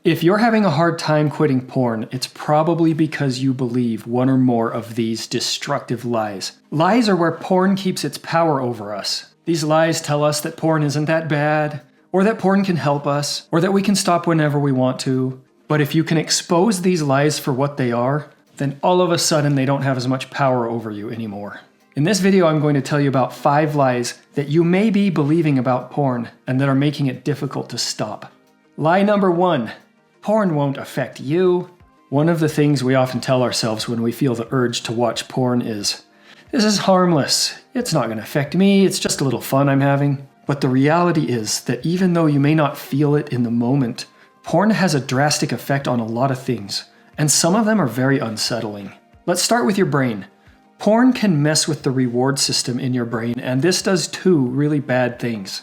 If you're having a hard time quitting porn, it's probably because you believe one or more of these destructive lies. Lies are where porn keeps its power over us. These lies tell us that porn isn't that bad, or that porn can help us, or that we can stop whenever we want to. But if you can expose these lies for what they are, then all of a sudden they don't have as much power over you anymore. In this video, I'm going to tell you about 5 lies that you may be believing about porn and that are making it difficult to stop. Lie number 1. Porn won't affect you. One of the things we often tell ourselves when we feel the urge to watch porn is, this is harmless. It's not going to affect me. It's just a little fun I'm having. But the reality is that even though you may not feel it in the moment, porn has a drastic effect on a lot of things, and some of them are very unsettling. Let's start with your brain. Porn can mess with the reward system in your brain, and this does 2 really bad things.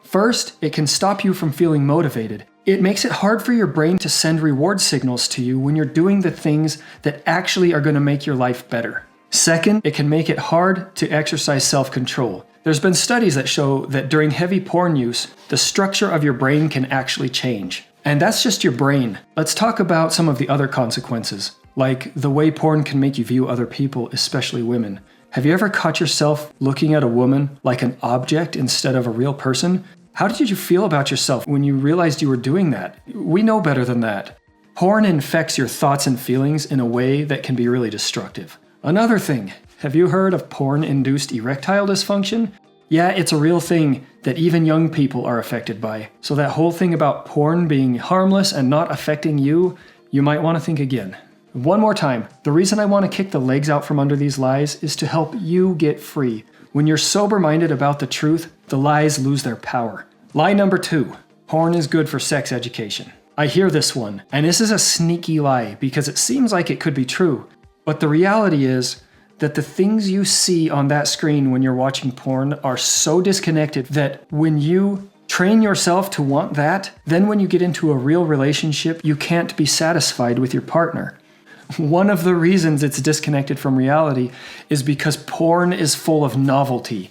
First, it can stop you from feeling motivated. It makes it hard for your brain to send reward signals to you when you're doing the things that actually are going to make your life better. Second, it can make it hard to exercise self-control. There's been studies that show that during heavy porn use, the structure of your brain can actually change. And that's just your brain. Let's talk about some of the other consequences, like the way porn can make you view other people, especially women. Have you ever caught yourself looking at a woman like an object instead of a real person? How did you feel about yourself when you realized you were doing that? We know better than that. Porn infects your thoughts and feelings in a way that can be really destructive. Another thing, have you heard of porn-induced erectile dysfunction? Yeah, it's a real thing that even young people are affected by. So that whole thing about porn being harmless and not affecting you, you might want to think again. One more time, the reason I want to kick the legs out from under these lies is to help you get free. When you're sober-minded about the truth, the lies lose their power. Lie number 2. Porn is good for sex education. I hear this one, and this is a sneaky lie because it seems like it could be true. But the reality is that the things you see on that screen when you're watching porn are so disconnected that when you train yourself to want that, then when you get into a real relationship, you can't be satisfied with your partner. One of the reasons it's disconnected from reality is because porn is full of novelty.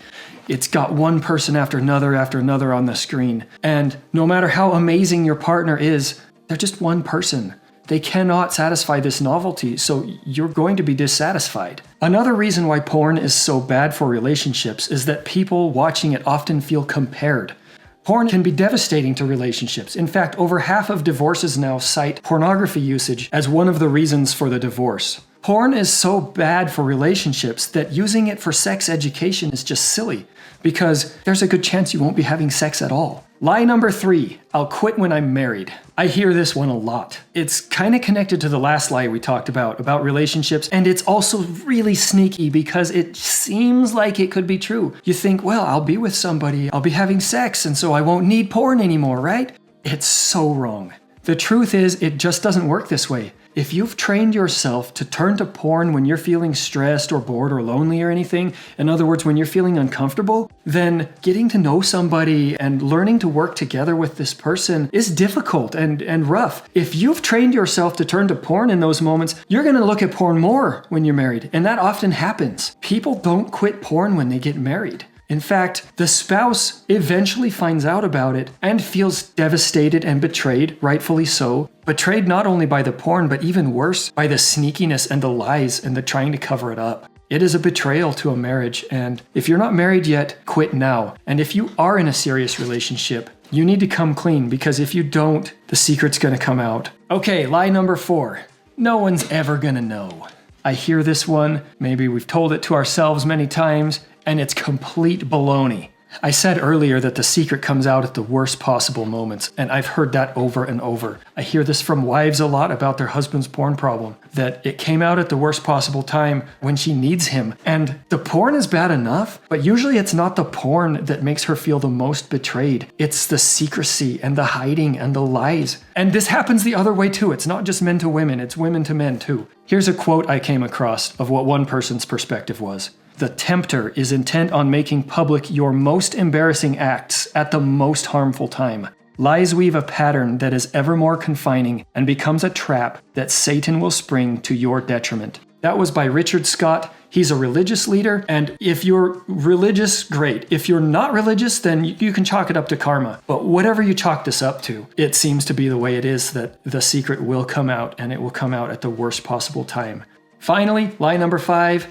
It's got one person after another on the screen. And no matter how amazing your partner is, they're just one person. They cannot satisfy this novelty, so you're going to be dissatisfied. Another reason why porn is so bad for relationships is that people watching it often feel compared. Porn can be devastating to relationships. In fact, over half of divorces now cite pornography usage as one of the reasons for the divorce. Porn is so bad for relationships that using it for sex education is just silly, because there's a good chance you won't be having sex at all. Lie number 3, I'll quit when I'm married. I hear this one a lot. It's kind of connected to the last lie we talked about relationships, and it's also really sneaky because it seems like it could be true. You think, well, I'll be with somebody, I'll be having sex, and so I won't need porn anymore, right? It's so wrong. The truth is, it just doesn't work this way. If you've trained yourself to turn to porn when you're feeling stressed or bored or lonely or anything, in other words, when you're feeling uncomfortable, then getting to know somebody and learning to work together with this person is difficult and rough. If you've trained yourself to turn to porn in those moments, you're going to look at porn more when you're married, and that often happens. People don't quit porn when they get married. In fact, the spouse eventually finds out about it and feels devastated and betrayed, rightfully so. Betrayed not only by the porn, but even worse, by the sneakiness and the lies and the trying to cover it up. It is a betrayal to a marriage, and if you're not married yet, quit now. And if you are in a serious relationship, you need to come clean, because if you don't, the secret's gonna come out. Okay, lie number 4. No one's ever gonna know. I hear this one, maybe we've told it to ourselves many times, and it's complete baloney. I said earlier that the secret comes out at the worst possible moments, and I've heard that over and over. I hear this from wives a lot about their husband's porn problem, that it came out at the worst possible time when she needs him. And the porn is bad enough, but usually it's not the porn that makes her feel the most betrayed. It's the secrecy and the hiding and the lies. And this happens the other way too. It's not just men to women, it's women to men too. Here's a quote I came across of what one person's perspective was. The tempter is intent on making public your most embarrassing acts at the most harmful time. Lies weave a pattern that is ever more confining and becomes a trap that Satan will spring to your detriment. That was by Richard Scott. He's a religious leader, and if you're religious, great. If you're not religious, then you can chalk it up to karma. But whatever you chalk this up to, it seems to be the way it is that the secret will come out, and it will come out at the worst possible time. Finally, lie number 5,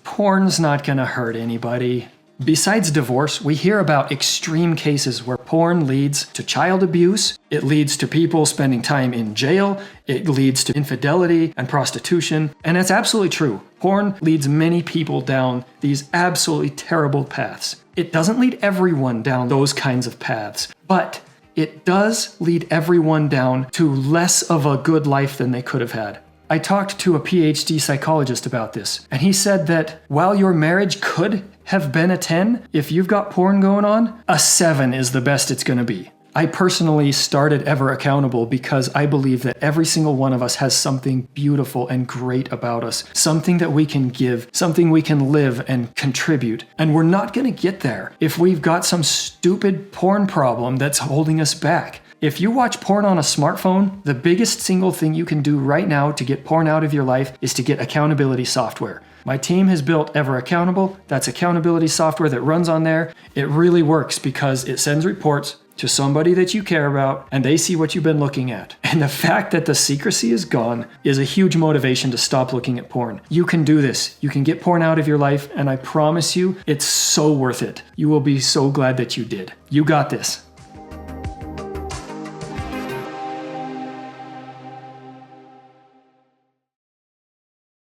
porn's not gonna hurt anybody. Besides divorce, we hear about extreme cases where porn leads to child abuse, it leads to people spending time in jail, it leads to infidelity and prostitution, and it's absolutely true. Porn leads many people down these absolutely terrible paths. It doesn't lead everyone down those kinds of paths, but it does lead everyone down to less of a good life than they could have had. I talked to a PhD psychologist about this, and he said that while your marriage could have been a 10, if you've got porn going on, a 7 is the best it's going to be. I personally started Ever Accountable because I believe that every single one of us has something beautiful and great about us, something that we can give, something we can live and contribute. And we're not going to get there if we've got some stupid porn problem that's holding us back. If you watch porn on a smartphone, the biggest single thing you can do right now to get porn out of your life is to get accountability software. My team has built Ever Accountable. That's accountability software that runs on there. It really works because it sends reports to somebody that you care about, and they see what you've been looking at. And the fact that the secrecy is gone is a huge motivation to stop looking at porn. You can do this. You can get porn out of your life, and I promise you, it's so worth it. You will be so glad that you did. You got this.